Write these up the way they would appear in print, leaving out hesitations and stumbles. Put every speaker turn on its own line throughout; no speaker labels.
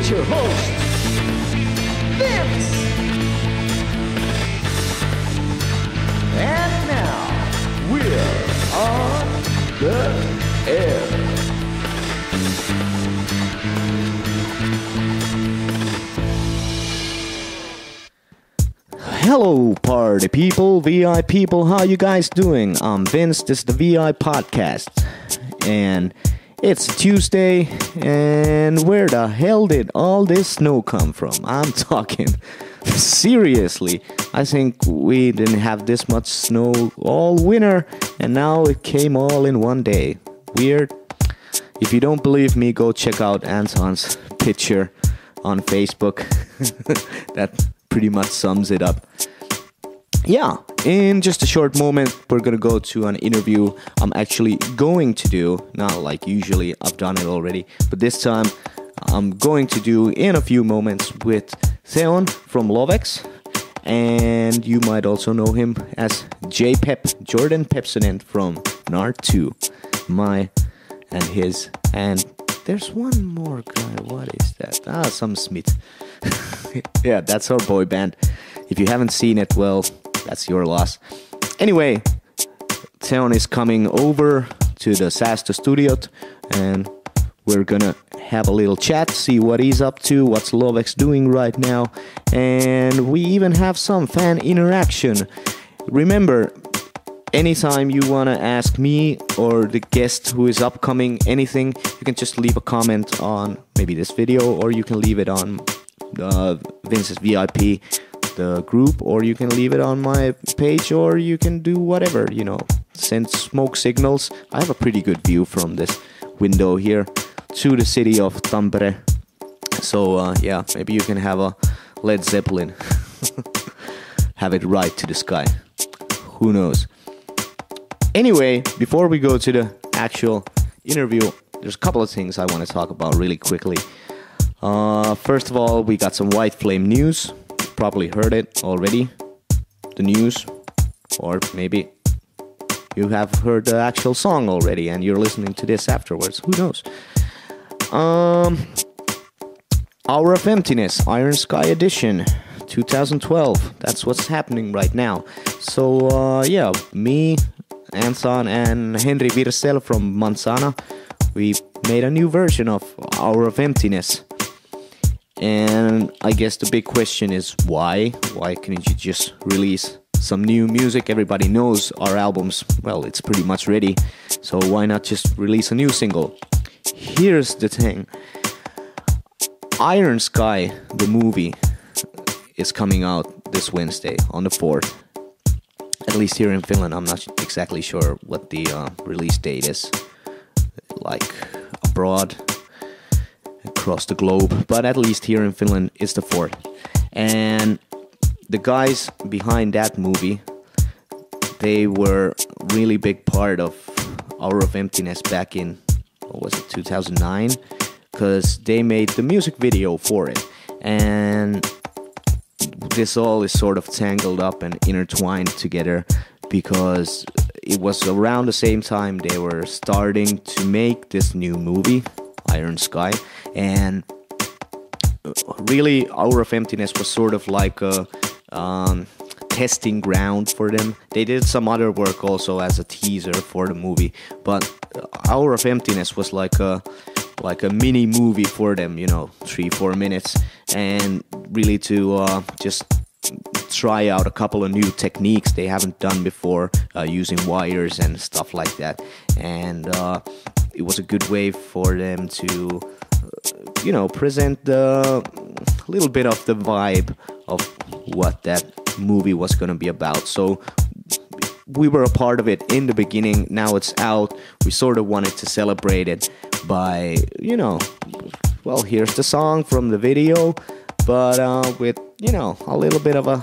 with your host, Vince. And now, we're on the air.
Hello, party people, VI people, how you guys doing? I'm Vince, this is the VIPodcast, and it's Tuesday, and where the hell did all this snow come from? I'm talking seriously. I think we didn't have this much snow all winter, and now it came all in one day. Weird. If you don't believe me, go check out Anton's picture on Facebook. That pretty much sums it up. Yeah, in just a short moment, we're gonna go to an interview I'm actually going to do. Not like usually, I've done it already, but this time I'm going to do in a few moments with Theon from Lovex, and you might also know him as J-Pep, Jordan Pepsonent from Nard 2, my and his, and there's one more guy. What is that? Some Smith. Yeah, that's our boy band. If you haven't seen it, well, that's your loss. Anyway, Theon is coming over to the Sasta studio, and we're gonna have a little chat, see what he's up to, what's Lovex doing right now, and we even have some fan interaction. Remember, anytime you want to ask me or the guest who is upcoming anything, you can just leave a comment on maybe this video, or you can leave it on Vince's VIP, the group, or you can leave it on my page, or you can do whatever, you know, send smoke signals. I have a pretty good view from this window here to the city of Tampere. So yeah, maybe you can have a Led Zeppelin. Have it right to the sky. Who knows? Anyway, before we go to the actual interview, there's a couple of things I want to talk about really quickly. First of all, we got some White Flame news. You've probably heard it already, the news, or maybe you have heard the actual song already and you're listening to this afterwards. Who knows? Hour of Emptiness, Iron Sky Edition, 2012. That's what's happening right now. So yeah, me, Anton, and Henry Virsel from Manzana, we made a new version of Hour of Emptiness. And I guess the big question is why? Why couldn't you just release some new music? Everybody knows our albums, well, it's pretty much ready. So why not just release a new single? Here's the thing. Iron Sky, the movie, is coming out this Wednesday on the 4th. At least here in Finland. I'm not exactly sure what the release date is like abroad, across the globe, but at least here in Finland it's the 4th. And the guys behind that movie, they were really big part of Hour of Emptiness back in, what was it, 2009, because they made the music video for it. And this all is sort of tangled up and intertwined together because it was around the same time they were starting to make this new movie, Iron Sky, and really Hour of Emptiness was sort of like a testing ground for them. They did some other work also as a teaser for the movie, but Hour of Emptiness was like a mini movie for them, you know, 3-4 minutes, and really to just try out a couple of new techniques they haven't done before, using wires and stuff like that. And it was a good way for them to you know, present a little bit of the vibe of what that movie was going to be about. So we were a part of it in the beginning. Now it's out. We sort of wanted to celebrate it by, you know, well, here's the song from the video, but with, you know, a little bit of a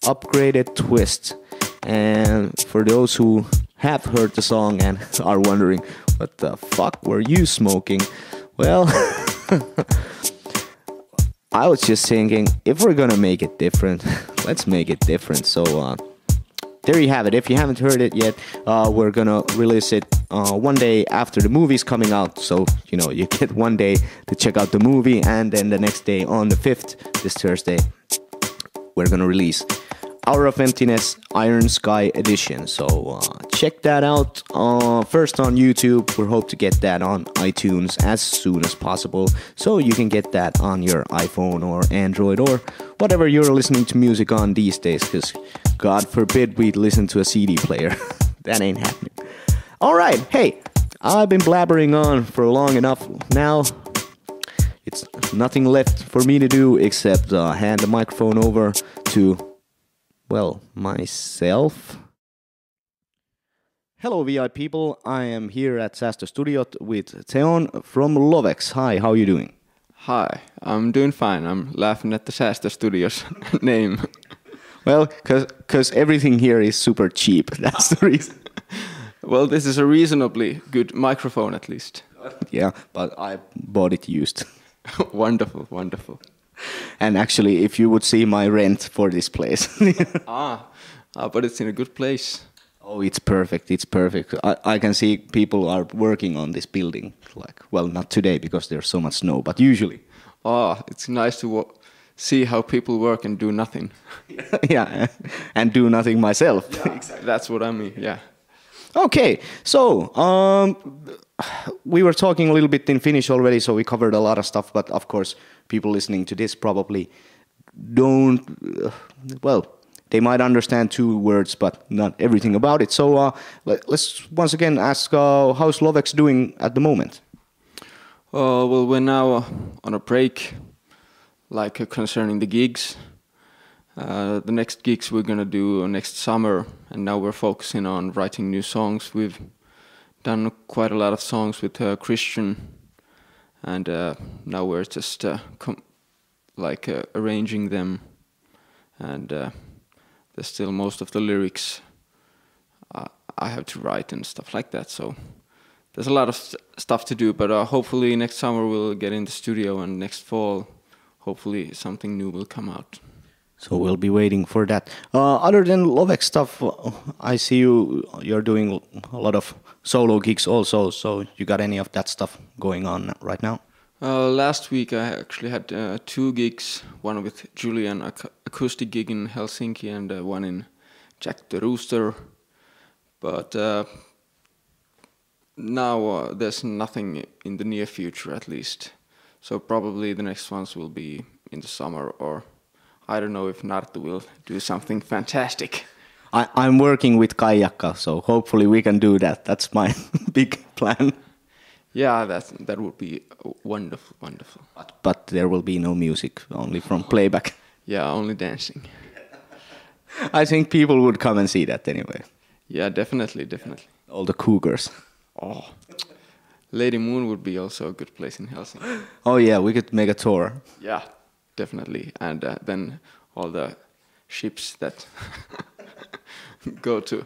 upgraded twist. And for those who have heard the song and are wondering, what the fuck were you smoking? Well, I was just thinking, if we're gonna make it different, let's make it different. So there you have it. If you haven't heard it yet, we're gonna release it one day after the movie's coming out. So, you know, you get one day to check out the movie, and then the next day on the 5th, this Thursday, we're gonna release Hour of Emptiness Iron Sky Edition. So check that out first on YouTube. We hope to get that on iTunes as soon as possible, so you can get that on your iPhone or Android or whatever you're listening to music on these days, because God forbid we'd listen to a CD player. That ain't happening. All right, hey, I've been blabbering on for long enough now. It's nothing left for me to do except hand the microphone over to, well, myself. Hello, VI people. I am here at Säästö Studio with Theon from Lovex. Hi, how are you doing?
Hi, I'm doing fine. I'm laughing at the Säästö Studios name.
Well, because everything here is super cheap. That's the reason.
Well, this is a reasonably good microphone at least.
Yeah, but I bought it used.
Wonderful, wonderful.
And actually, if you would see my rent for this place.
But it's in a good place.
Oh, it's perfect. It's perfect. I can see people are working on this building. Like, well, not today because there's so much snow, but usually.
It's nice to see how people work and do nothing.
Yeah, and do nothing myself.
Yeah, exactly. That's what I mean, yeah.
Okay, so we were talking a little bit in Finnish already, so we covered a lot of stuff, but of course, people listening to this probably don't, well, they might understand 2 words, but not everything about it. So let's once again ask, how's Lovex doing at the moment?
Well, we're now on a break, like concerning the gigs. The next gigs we're gonna do next summer, and now we're focusing on writing new songs. We've done quite a lot of songs with Christian, and now we're just arranging them, and there's still most of the lyrics I have to write and stuff like that. So there's a lot of stuff to do, but hopefully next summer we'll get in the studio, and next fall hopefully something new will come out.
So we'll be waiting for that. Other than Lovex stuff, I see you're doing a lot of solo gigs also. So you got any of that stuff going on right now?
Last week I actually had 2 gigs, one with Julian, acoustic gig in Helsinki, and one in Jack the Rooster. But now there's nothing in the near future, at least. So probably the next ones will be in the summer, or I don't know if Narttu will do something fantastic.
I'm working with Kaijakka, so hopefully we can do that. That's my big plan.
Yeah, that would be wonderful, wonderful.
But there will be no music, only from playback.
Yeah, only dancing.
I think people would come and see that anyway.
Yeah, definitely, definitely.
All the cougars.
Oh, Lady Moon would be also a good place in Helsinki.
Oh yeah, we could make a tour.
Yeah, definitely. And then all the ships that go to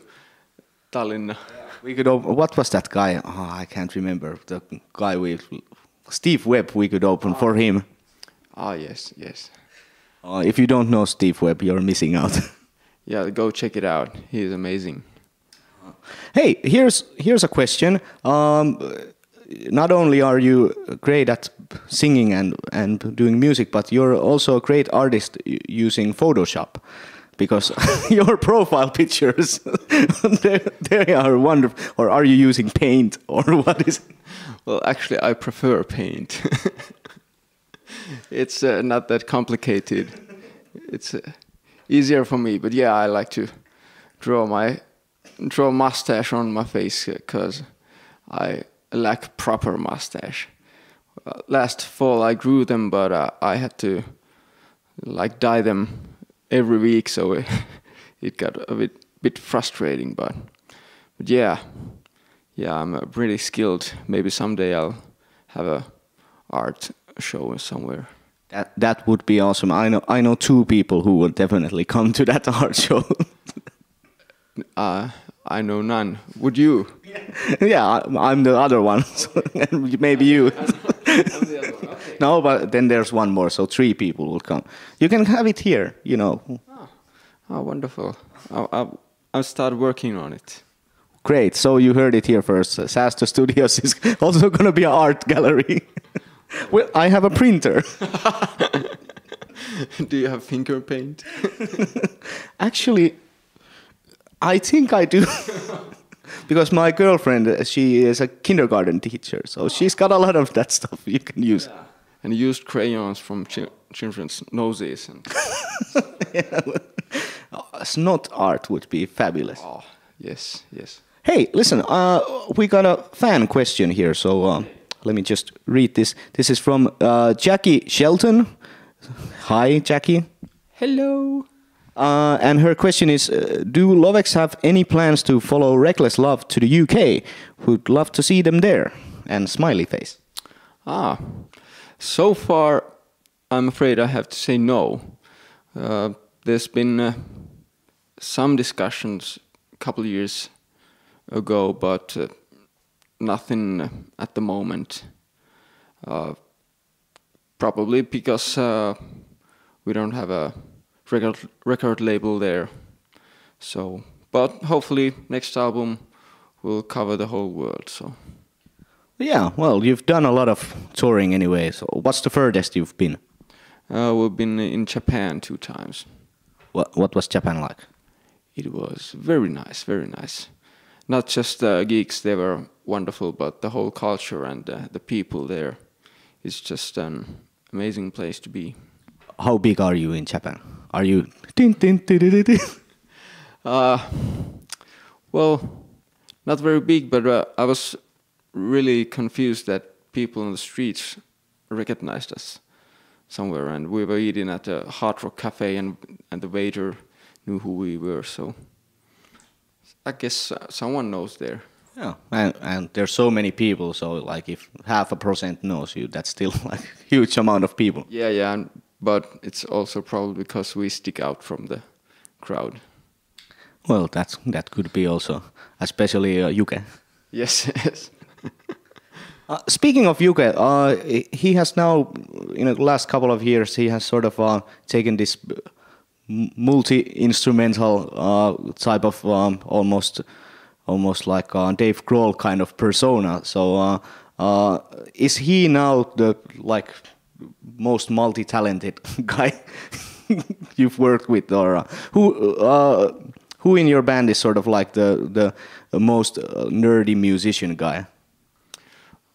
Tallinna.
We could open, what was that guy? Oh, I can't remember. The guy Steve Webb, we could open for him.
Yes, yes.
If you don't know Steve Webb, you're missing out.
Yeah, go check it out. He is amazing.
Hey, here's a question. Not only are you great at singing and doing music, but you're also a great artist using Photoshop. Because your profile pictures, they are wonderful. Or are you using Paint, or what is it?
Well, actually, I prefer Paint. It's not that complicated. It's easier for me. But yeah, I like to draw mustache on my face because I lack proper mustache. Last fall I grew them, but I had to dye them every week, so it got a bit frustrating. But yeah, I'm pretty skilled. Maybe someday I'll have a art show somewhere.
That would be awesome. I know 2 people who would definitely come to that art show.
I know none. Would you?
Yeah, I'm the other one. So maybe you.
I'm the other one. Okay.
No, but then there's one more, so 3 people will come. You can have it here, you know.
Oh, wonderful. I started working on it.
Great. So you heard it here first. Sasto Studios is also going to be an art gallery. Well, I have a printer.
Do you have finger paint?
Actually, I think I do. Because my girlfriend, she is a kindergarten teacher, so she's got a lot of that stuff you can use.
Yeah. And used crayons from children's noses. And
Snot art would be fabulous.
oh, yes, yes.
Hey, listen, we got a fan question here, so let me just read this. This is from Jackie Shelton. Hi, Jackie.
Hello.
And her question is, do Lovex have any plans to follow Reckless Love to the UK? Would love to see them there. And smiley face.
So far, I'm afraid I have to say no. There's been some discussions a couple of years ago, but nothing at the moment. Probably because we don't have a record label there. So, but hopefully next album will cover the whole world. So.
Yeah, well, you've done a lot of touring anyway. So, what's the furthest you've been?
We've been in Japan 2 times.
What was Japan like?
It was very nice, very nice. Not just the gigs, they were wonderful, but the whole culture and the people there is just an amazing place to be.
How big are you in Japan? Are you...
Well, not very big, but I was really confused that people on the streets recognized us somewhere, and we were eating at a hard rock cafe, and the waiter knew who we were, so I guess someone knows there.
Yeah, and there's so many people, so like if 0.5% knows you, that's still like a huge amount of people.
Yeah, but it's also probably because we stick out from the crowd.
Well, that could be also, especially Yuke.
Yes, yes.
Speaking of Yuke, he has now, in the last couple of years, he has sort of taken this multi-instrumental type of almost like Dave Grohl kind of persona. So is he now the like most multi-talented guy you've worked with, or who in your band is sort of like the most nerdy musician guy?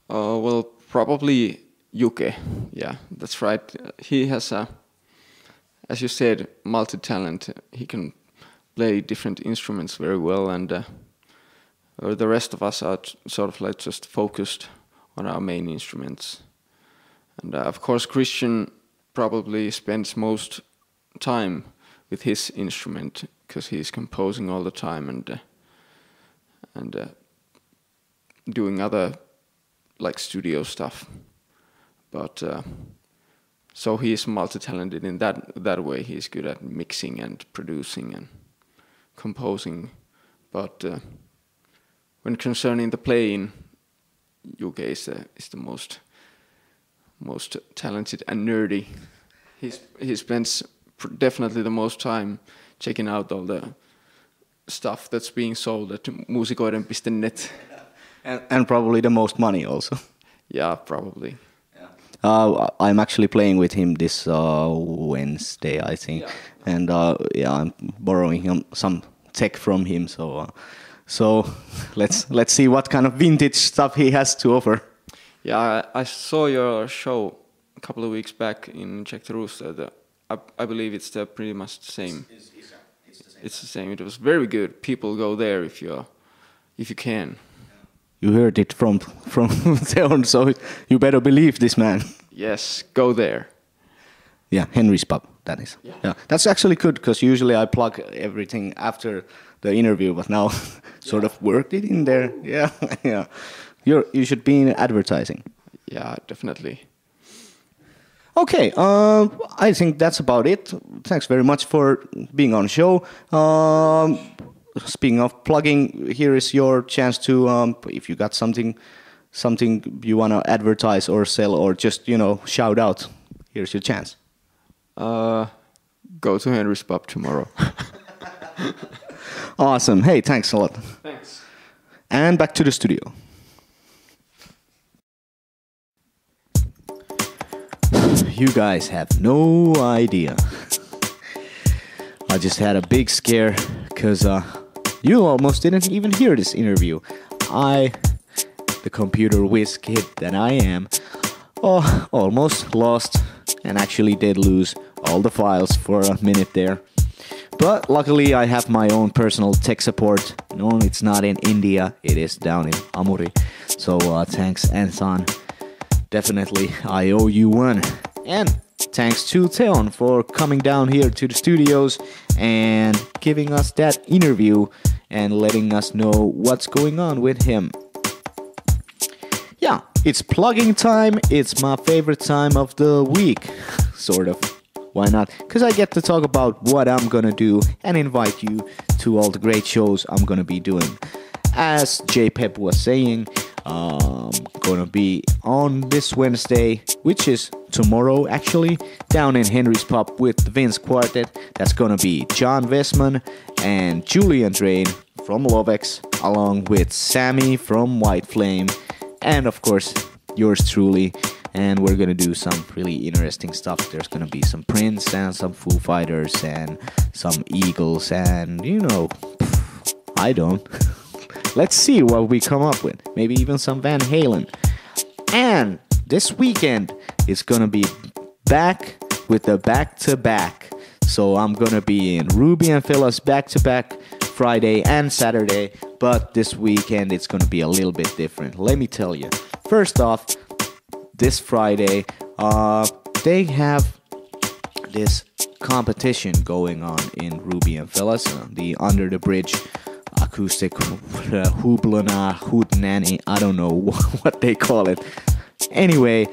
Well, probably Yuke. Yeah, that's right. He has as you said, multi-talent. He can play different instruments very well, and the rest of us are sort of like just focused on our main instruments. And of course, Christian probably spends most time with his instrument because he's composing all the time and doing other like studio stuff. But so he is multi-talented in that way. He's good at mixing and producing and composing. But when concerning the playing, Yuke is the most talented and nerdy. He spends definitely the most time checking out all the stuff that's being sold at muusikoiden.net.
And probably the most money also.
Yeah, probably.
I'm actually playing with him this Wednesday, I think, and I'm borrowing some tech from him. So let's see what kind of vintage stuff he has to offer. Yeah,
I saw your show a couple of weeks back in Czech Rusta. I believe it's pretty much the same. It's the same. It was very good. People go there if you can.
You heard it from Theon, so you better believe this man.
Yes, go there.
Yeah, Henry's pub, that is. Yeah, that's actually good, because usually I plug everything after the interview, but now sort of worked it in there. Yeah, yeah. You should be in advertising.
Yeah, definitely.
Okay, I think that's about it. Thanks very much for being on the show. Speaking of plugging, here is your chance to, if you got something you want to advertise or sell or just, shout out, here's your chance.
Go to Henry's pub tomorrow.
Awesome. Hey, thanks a lot.
Thanks.
And back to the studio. You guys have no idea. I just had a big scare because you almost didn't even hear this interview. The computer whiz kid that I am, almost lost and actually did lose all the files for a minute there. But luckily I have my own personal tech support. No, it's not in India, it is down in Amuri. So thanks, Anton. Definitely I owe you one. And thanks to Theon for coming down here to the studios and giving us that interview and letting us know what's going on with him. Yeah, it's plugging time. It's my favorite time of the week, sort of. Why not? Because I get to talk about what I'm gonna do and invite you to all the great shows I'm gonna be doing. As J-Pep was saying, gonna be on this Wednesday, which is tomorrow actually, down in Henry's Pub with the Vince Quartet. That's gonna be John Westman and Julian Drain from Lovex, along with Sammy from White Flame, and of course yours truly. And we're gonna do some really interesting stuff. There's gonna be some Prince and some Foo Fighters and some Eagles and, I don't. Let's see what we come up with. Maybe even some Van Halen. And this weekend is gonna be back with the back-to-back. So I'm gonna be in Ruby and Phyllis back-to-back Friday and Saturday. But this weekend it's gonna be a little bit different. Let me tell you. First off, this Friday, they have this competition going on in Ruby and Phyllis, the Under the Bridge acoustic Hublana Hootenanny, I don't know what they call it. Anyway,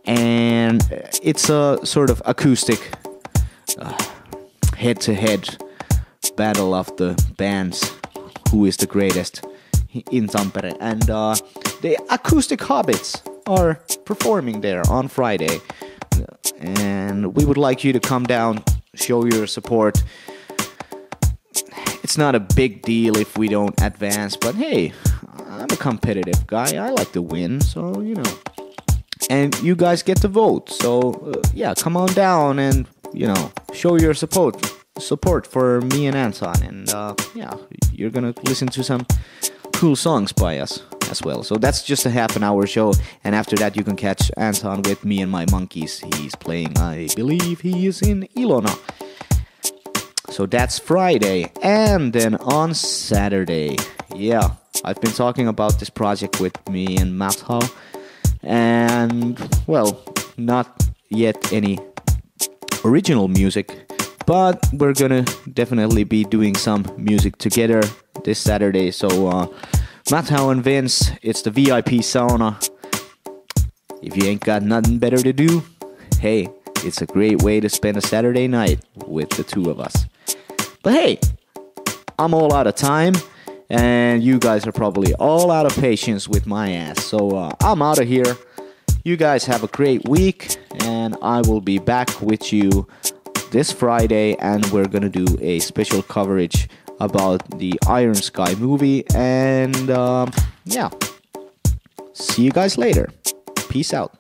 and it's a sort of acoustic head-to-head battle of the bands, who is the greatest in Tampere. And the Acoustic Hobbits are performing there on Friday, and we would like you to come down, show your support. It's not a big deal if we don't advance, but hey, I'm a competitive guy, I like to win, so and you guys get to vote, so yeah, come on down and show your support for me and Anton, and yeah, you're gonna listen to some cool songs by us as well. So that's just a half an hour show, and after that you can catch Anton with me and my monkeys. He's playing, I believe he is in Ilona. So that's Friday. And then on Saturday, yeah, I've been talking about this project with me and Matha, and well, not yet any original music, but we're gonna definitely be doing some music together this Saturday. So Matthew and Vince, it's the VIP sauna. If you ain't got nothing better to do, hey, it's a great way to spend a Saturday night with the two of us. But hey, I'm all out of time, and you guys are probably all out of patience with my ass. So I'm out of here. You guys have a great week, and I will be back with you this Friday, and we're gonna do a special coverage about the Iron Sky movie, and yeah, see you guys later. Peace out.